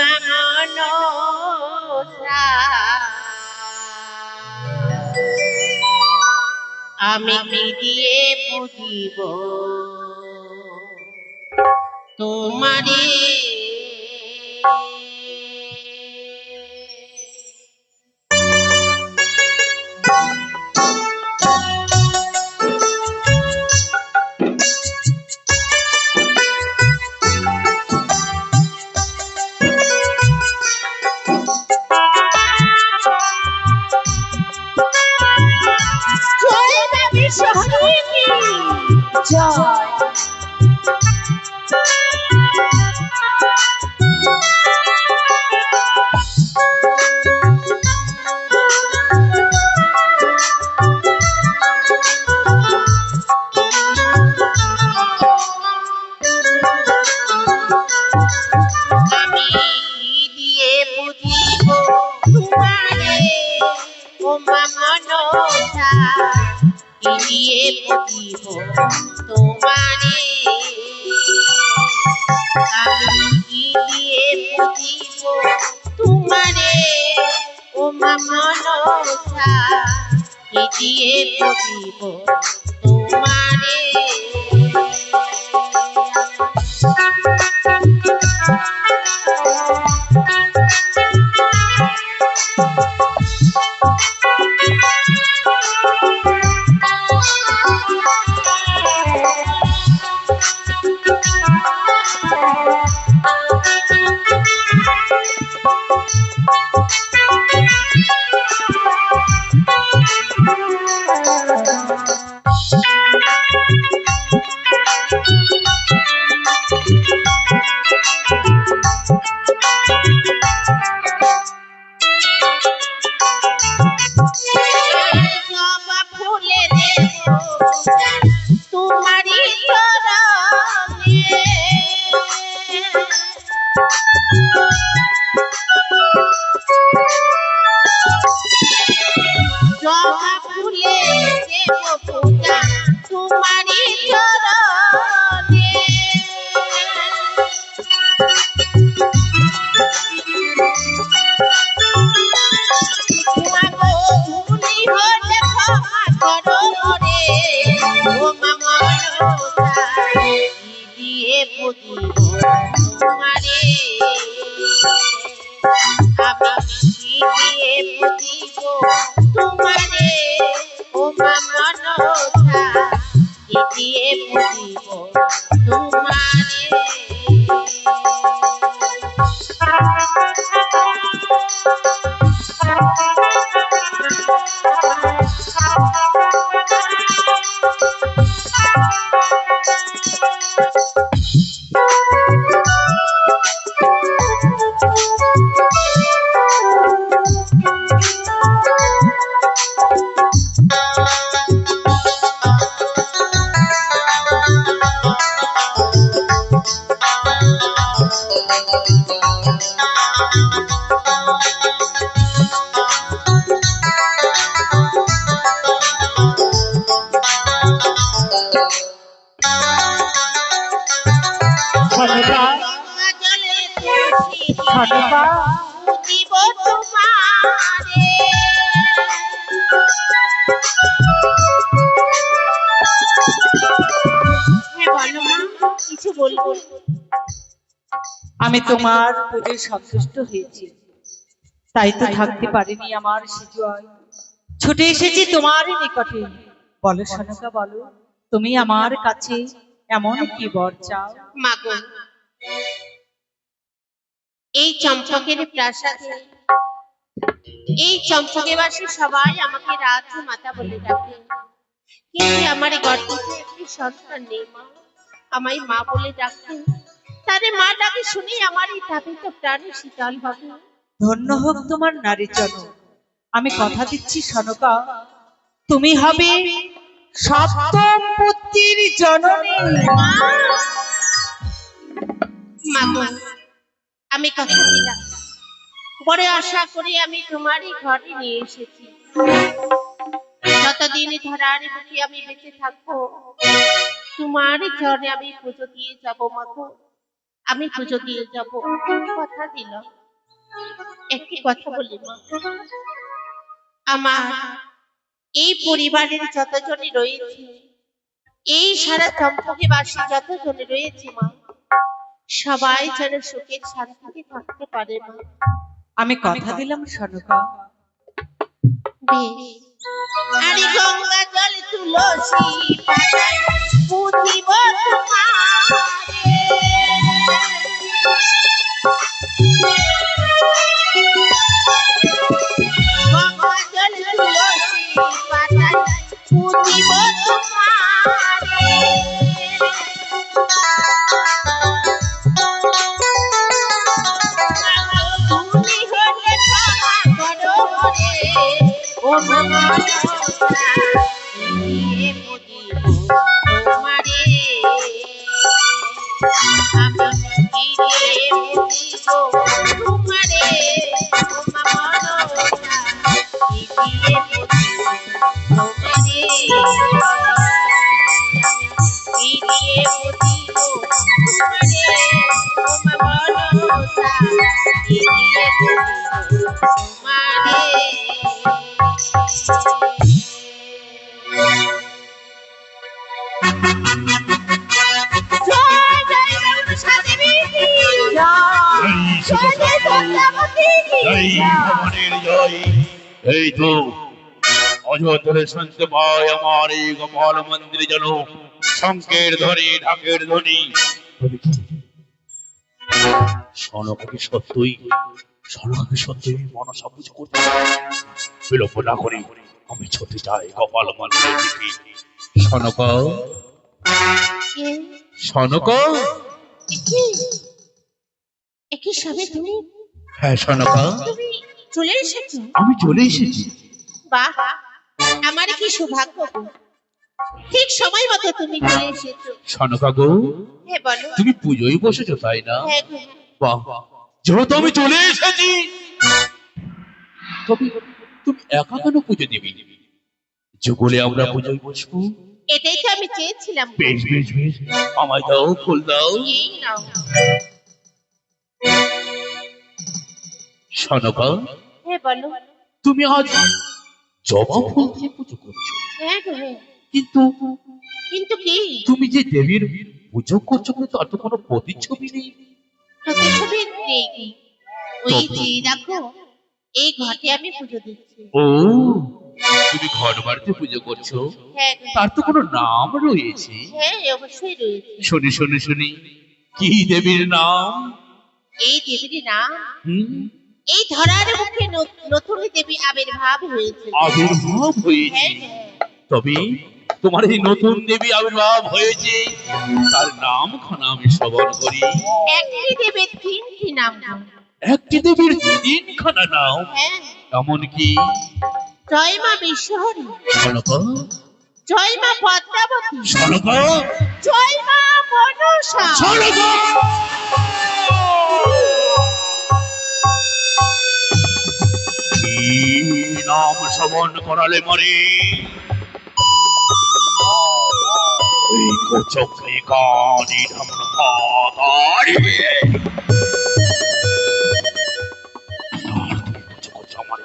মা মনসা আমি কি দিয়ে বুঝিব তোমারে দিয়ে বুঝিব তোমারে আমি কি দিয়ে বুঝিব তোমারে ও মা মনসা কি দিয়ে বুঝিব তোমারে তোমারে ও মা মনসা দিয়ে বুঝিব তোমারে আমি তোমার পুজোয় সন্তুষ্ট হয়েছি, তাই তো থাকতে পারিনি আমার শিজয়। ছুটে এসেছি তোমার নিকটে। বলো সনকা, বলো তুমি আমার কাছে এমন কি বর চাও? মাগো, এই চম্পকের প্রাসাদে এই চম্পকেবাসী সবাই আমাকে রাজ মাতা বলে ডাকে, কিন্তু আমার গর্ভে একটি সন্তান নেই। মা আমায় মা বলে ডাকে, তারে মা ডাকে শুনে আমার এই তাপিত প্রাণ শীতল হবে। ধন্য হোক তোমার নারী জন্ম। আমি কথা দিচ্ছি সনকা, তুমি হবে সপ্তম পুত্রের জননী। মাগো, আমি কথা দিলাম, বড় আশা করে আমি তোমারই ঘরে নিয়ে এসেছি। যতদিন ধরার বুকে আমি বেঁচে থাকবো, তোমার চরণে আমি পুজো দিয়ে যাব। মাগো, আমি পুজো দিয়ে যাব, কথা দিলাম। একটি কথা বলি মা, আমার এই পরিবারের যতজনই রয়েছে, এই সারা চম্পকেবাসী যতজনে রয়েছে মা, সবাই যেন সুখে শান্তিতে থাকতে পারে মা। আমি কথা দিলাম সনকা। বেশ। আরে গঙ্গা জল তুলসী পাতায় পুঁতিব তোমারে। গঙ্গা জল তুলসী পাতায় পুঁতিব তোমারে। তুমি হলে ক্ষমা করো রে, ও মনসা, দিয়ে পুজিব তোমারে। আমি দিয়ে পুজিব তোমারে, ও মনসা, দিয়ে পুজিব তোমারে। আমি দিয়ে পুজিব তোমারে, ও মনসা, দিয়ে পুজিব তোমারে। জয় জয় মনসা দেবী কি জয়, জয় জয় দুর্গাবতী কি জয় জয়। ভবানীর জয়। এই তো অযোধ্যরে শুনতে পাই আমার এই গোপাল মন্দিরে যেন শঙ্কের ধ্বনি ঢাকের ধ্বনি। সনকাকে সত্যই মনসা পুজো করতে বিলম্ব না করি আমি ছুটে যাই গোপাল মন্দিরের দিকে। সনকা, কে? সনকা, একি একি সবে তুমি হ্যাঁ সনকা, তুমি চলে এসেছো? আমি চলে এসেছি। বাহ, আমার কি সৌভাগ্য গো। ঠিক সময় মতো তুমি চলে এসেছো। সনকা গো, হ্যাঁ বলো। তুমি পুজোয় বসেছো তাই না? হ্যাঁ গো। বাহ, যেহেতু আমি চলে এসেছি তবে তুমি একা কেন পুজো দিবি? যুগলে আমরা পুজোয় বসবো। এটাই তো আমি চেয়েছিলাম গো। বেশ বেশ বেশ, আমায় দাও, ফুল দাও। এই নাও। সনকা, হ্যাঁ বলো। তুমি আজ জবা ফুল দিয়ে পুজো করছো, হ্যাঁ গো হ্যাঁ। কিন্তু কিন্তু কি? তুমি যে দেবীর পুজো করছো কিন্তু তার তো কোনো প্রতিচ্ছবি নেই। প্রতিচ্ছবি নেই কি? ওই যে দেখো, এই ঘটে আমি পুজো দিচ্ছি। ও, তুমি ঘর বাড়িতে পুজো করছো, হ্যাঁ গো। তার তো কোনো নাম রয়েছে। হ্যাঁ অবশ্যই রয়েছে। শুনি শুনি শুনি, কি দেবীর নাম? এই দেবীর নাম, হুম, এই ধরার মুখে নতুন দেবী আবির্ভাব হয়েছে। আবির্ভাব হয়েছে। হ্যাঁ হ্যাঁ। তবে তোমার এই নতুন দেবী আবির্ভাব হয়েছে, তার নাম খানা আমি শ্রবণ করি। একটি দেবীর তিনটি নাম গো। একটি দেবীর তিনখানা নাম, হ্যাঁ। এমন কি? জয় মা বিশ্বহরী, সনকা, জয় মা পদ্মাবতী, সনকা, জয় মা মনসা। সনকা! কি নাম শ্রবণ করালে মরে? ওই কোচকে কানি ঢামন পাতারি। আমার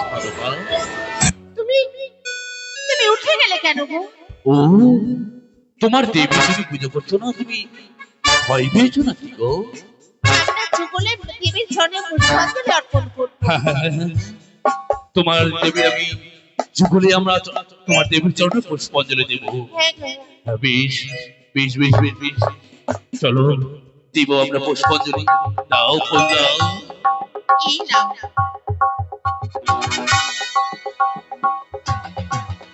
ভালো সনকা, তুমি তুমি উঠে গেলে কেন গো? ও, তোমার দেবী তুমি পুজো করছো না, তুমি ভয় পেয়েছো নাকি গো? আমরা যুগলে দেবীর চরণে পুষ্পাঞ্জলি অর্পণ করব। তোমার দেবী আমি যুগলে আমরা তোমার দেবীর চরণে পুষ্পাঞ্জলি দেব। হ্যাঁ গো। হ্যাঁ, বেশ বেশ বেশ বেশ বেশ, চলো দিব আমরা পুষ্পাঞ্জলি। দাও, ফুল দাও। এই নাও।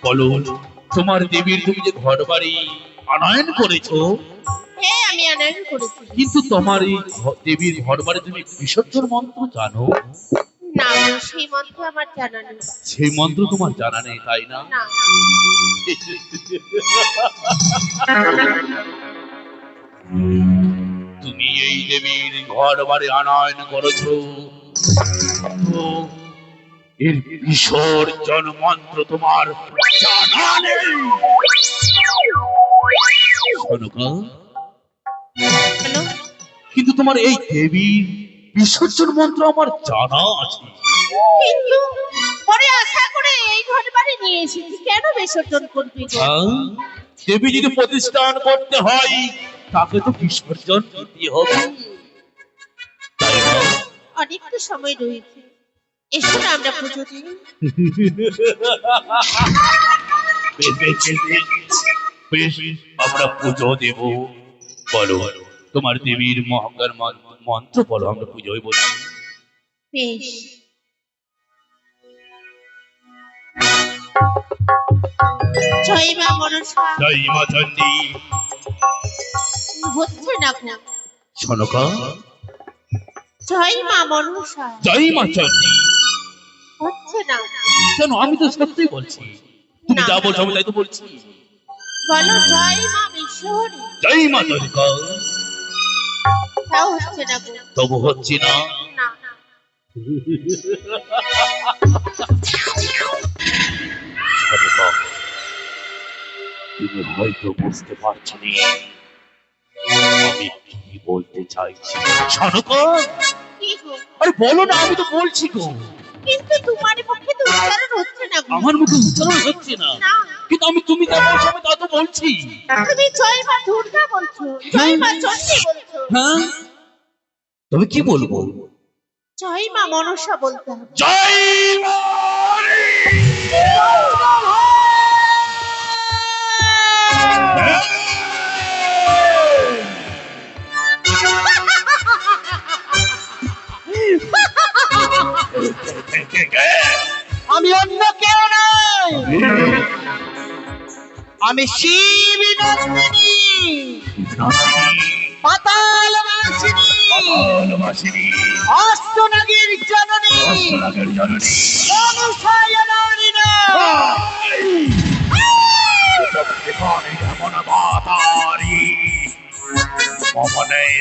বলো, তোমার দেবীর তুমি যে ঘর বাড়ি আনয়ন করেছো, হ্যাঁ আমি আনয়ন করেছি। কিন্তু তোমার এই দেবীর ঘর বাড়ি তুমি বিসর্জন মন্ত্র জানো? না গো, সেই মন্ত্র আমার জানা নেই। সেই মন্ত্র তোমার জানা নেই তাই না? না। তুমি এই দেবীর ঘর বাড়ি আনয়ন করেছো, তো এর বিসর্জন মন্ত্র তোমার জানা নেই। সনকা, হ্যালো। কিন্তু তোমার এই দেবীর বিসর্জন মন্ত্র আমার জানা আছে। কিন্তু পরে আশা করে এই ঘর বাড়ি নিয়ে এসেছি, কেন বিসর্জন করবি গো? দেবী যদি প্রতিষ্ঠান করতে হয় তাকে তো বিসর্জন দিতে হবে, তাই না? অনেকটা সময় রয়েছে, এসো না আমরা পুজো দিই। বেশ, আমরা পুজো দেব। বলো তোমার দেবীর মহাকার মন্ত্র বলো, আমরা পুজোয় বলি। বেশ। জয় মা মনসা। জয় মা চণ্ডী। হচ্ছে না গো। শোনকা। জয় মা মনসা। জয় মা চণ্ডী। হচ্ছে না। কেন? আমি তো সত্যি বলছি, তুমি না। যা বলছো আমি তাই তো বলছি। বলো জয় মা বিশ্বহরি। জয় মা চণ্ডীকা। তাও হচ্ছে না গো। তবু হচ্ছে না। না। শোনকা, তুমি হয়তো বুঝতে পারছো না আমি কি বলতে চাইছি। শোনকা, কি গো? আরে বলো না, আমি তো বলছি গো। কিন্তু তোমার পক্ষে তো উচ্চারণ হচ্ছে না গো। আমার মুখে উচ্চারণ হচ্ছে না, না। কিন্তু তুমি যা বলছো আমি তা তো বলছি। তুমি জয় মা দুর্গা বলছো, জয় মা চণ্ডী বলছো। হ্যাঁ, তবে কি বলবো? জয় মা মনসা বলতে হবে। জয় মা আমি অন্য কেউ নই, আমি শিব নন্দিনী, পাতাল বাসিনী, অষ্টনাগীর জননী, মনসায় নারিণা।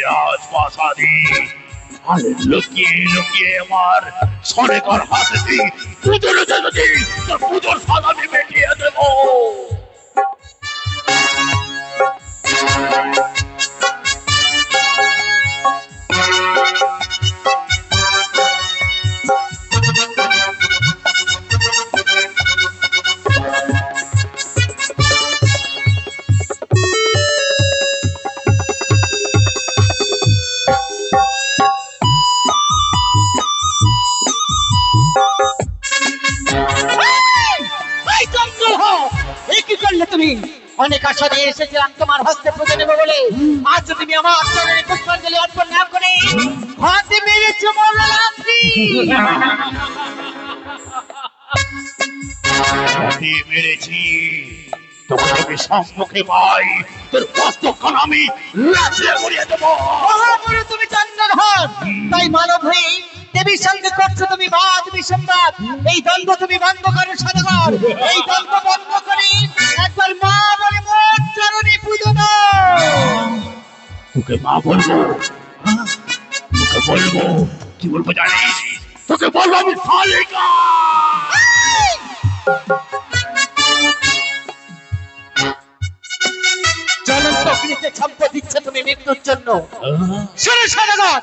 রাজপ্রাসাদী আর লুকিয়ে লুকিয়ে আমার সরেকার হাতে দিই পুজোর যদি পুজোর স্বাদ আমি মিটিয়ে দেবো। তুমি অনেক আশা নিয়ে এসেছিলাম তোমার হস্তে পুজো নেবো বলে, আজ তুমি আমার চরণে পুষ্পাঞ্জলি অর্পণ না করে হাতে মেরেছ মরলামটি। মেরেছি তোকে আমি সম্মুখে পাই, তোর বস্ত্রখান আমি লাচিয়ে গড়িয়ে দেবো। মহাপুরু তুমি চন্দ্রধর, তাই মানব হয়ে দেবীর সঙ্গে করছো তুমি বাদ বিসম্বাদ। এই দ্বন্দ্ব তুমি বন্ধ করো সদাগর, এই দ্বন্দ্ব বন্ধ করে একবার মা বলে মোট চরণে পুজো দাও। তোকে মা বলবো? হ্যাঁ? তোকে বলবো? কি বলবো জানিস? তোকে বলবো আমি শালিকা। জ্বলন্ত অগ্নিতে ছম্প দিচ্ছ তুমি মৃত্যুর জন্য। শোনো সদাগর,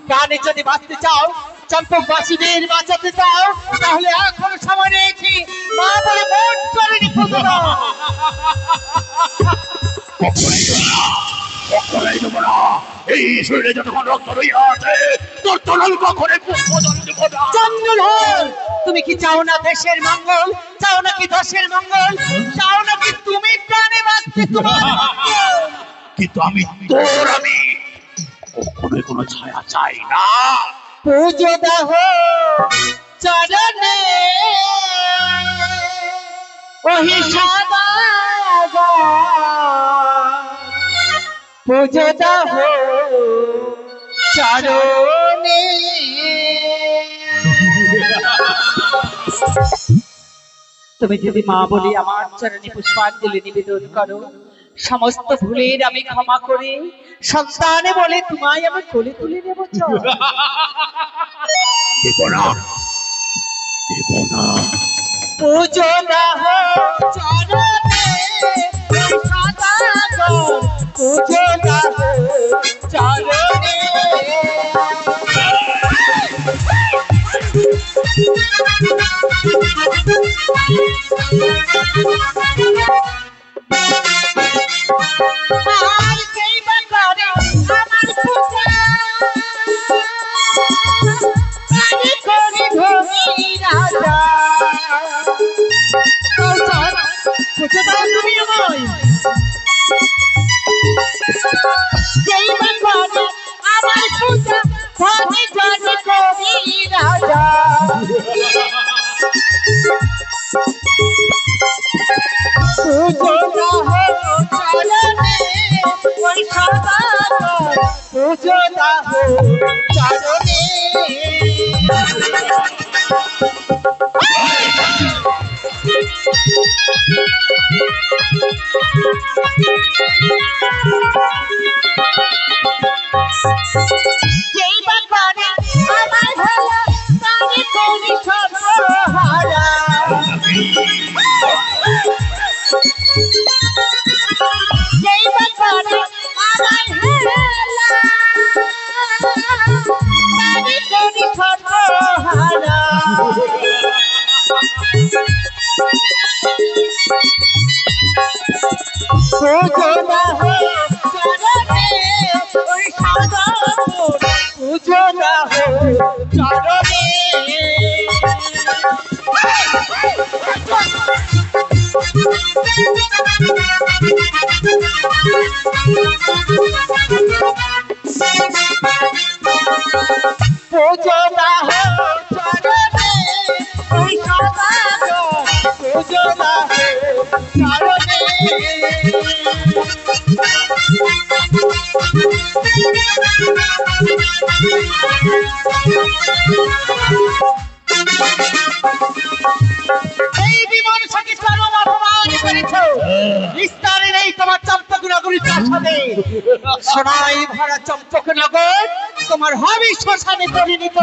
প্রাণে যদি বাঁচতে চাও, চম্পকবাসীদের বাঁচাতে চাও, তাহলে এখন সময় রয়েছে, মা বলে মোট চরণে পুজো দাও। কখনোই দেবো না, কখনোই দেবো না। এই শরীরে যতক্ষণ রক্ত রইয়া আছে তোর তরল কখনোই পুষ্পদান দেবো না। চন্দ্রধর, তুমি কি চাও না দেশের মঙ্গল? চাও নাকি দশের মঙ্গল? চাও নাকি তুমি প্রাণে বাঁচতে তোমার মঙ্গল? কিন্তু আমি কখনোই কোনো ছায়া চাই না। পুজো দাহ চরণে ওহি সদাগর, পুজো দাহ চরণে। তুমি যদি মা বলি আমার চরণে পুষ্পাঞ্জলি নিবেদন করো, সমস্ত ভুলের আমি ক্ষমা করে সন্তানে বলে তোমায় আমি কোলে তুলে নেব। দেব না, দেব না। পুজো দাহ চরণে সদাগর, পুজো দাহ চরণে। তুমি আমায় যেই বা করে আমার পূজা ধনে ধনে করি রাজা পুজো না হো চরণে ওই সদাগর পুজো না হো চরণে যেই বা করে আমার ভালো তারে করি সর্বহারা যেই বা করে আমার হেলা তারে করি সর্বহারা পুজো না হো চরণে ওই সদাগর পুজো না হো চরণে পুজো না হো চরণে ওই সদাগর পুজো না হো চরণে এই বিমান সাথে চরম অপমান করেছো বিস্তারে নেই তোমার চম্পকনগরী প্রাসাদে সোনাই ভরা চম্পকনগর তোমার হবে শ্মশানে পরিণত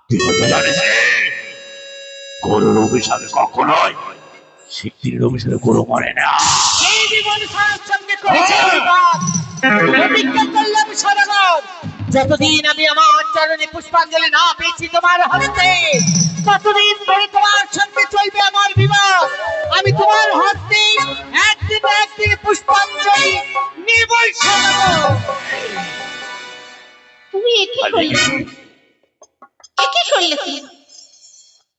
তুই তো জানিস রে, গরুর অভিশাপে কখনোই শিগগির অভিশাপে গরু মরে না। এই বিমান সাহেব সঙ্গে করেছে বিবাদ প্রতিজ্ঞা করলাম সদাগর যতদিন আমি আমার চরণে পুষ্পাঞ্জলি না পেয়েছি তোমার হস্তে ততদিন ধরে তোমার সঙ্গে চলবে আমার বিবাদ আমি তোমার হস্তে একদিন না একদিন পুষ্পাঞ্জলি নির্মল সদাগর তুমি একে করলে একে করলে কি